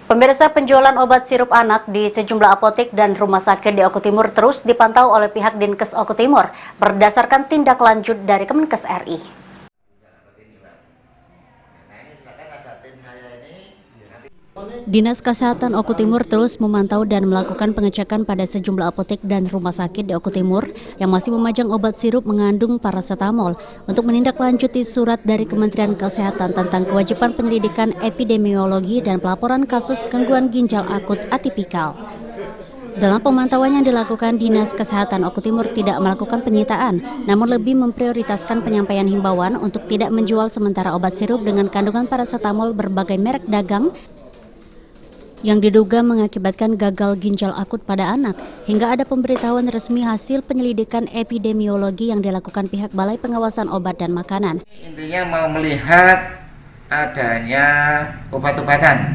Pemirsa, penjualan obat sirup anak di sejumlah apotek dan rumah sakit di Oku Timur terus dipantau oleh pihak Dinkes Oku Timur berdasarkan tindak lanjut dari Kemenkes RI. Dinas Kesehatan Oku Timur terus memantau dan melakukan pengecekan pada sejumlah apotek dan rumah sakit di Oku Timur yang masih memajang obat sirup mengandung parasetamol untuk menindaklanjuti surat dari Kementerian Kesehatan tentang kewajiban penyelidikan epidemiologi dan pelaporan kasus gangguan ginjal akut atipikal. Dalam pemantauan yang dilakukan, Dinas Kesehatan Oku Timur tidak melakukan penyitaan, namun lebih memprioritaskan penyampaian himbauan untuk tidak menjual sementara obat sirup dengan kandungan parasetamol berbagai merek dagang yang diduga mengakibatkan gagal ginjal akut pada anak, hingga ada pemberitahuan resmi hasil penyelidikan epidemiologi yang dilakukan pihak Balai Pengawasan Obat dan Makanan. Intinya mau melihat adanya obat-obatan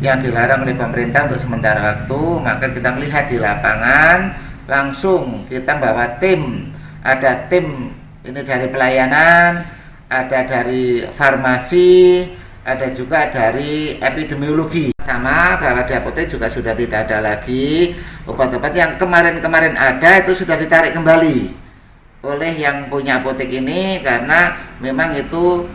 yang dilarang oleh pemerintah untuk sementara waktu, maka kita melihat di lapangan, langsung kita bawa tim, ada tim ini dari pelayanan, ada dari farmasi, ada juga dari epidemiologi. Sama bahwa di apotek juga sudah tidak ada lagi obat-obat yang kemarin-kemarin ada, itu sudah ditarik kembali oleh yang punya apotek ini karena memang itu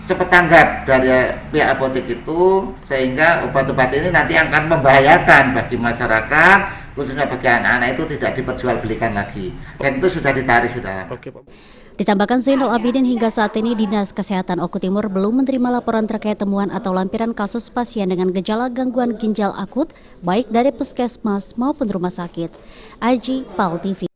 cepat tanggap dari pihak apotek itu, sehingga obat-obat ini nanti akan membahayakan bagi masyarakat, khususnya bagi anak-anak, itu tidak diperjualbelikan lagi, dan itu sudah ditarik sudah. Oke, Pak. Ditambahkan Zainal Abidin, hingga saat ini Dinas Kesehatan Oku Timur belum menerima laporan terkait temuan atau lampiran kasus pasien dengan gejala gangguan ginjal akut baik dari puskesmas maupun rumah sakit. Aji, PAL TV.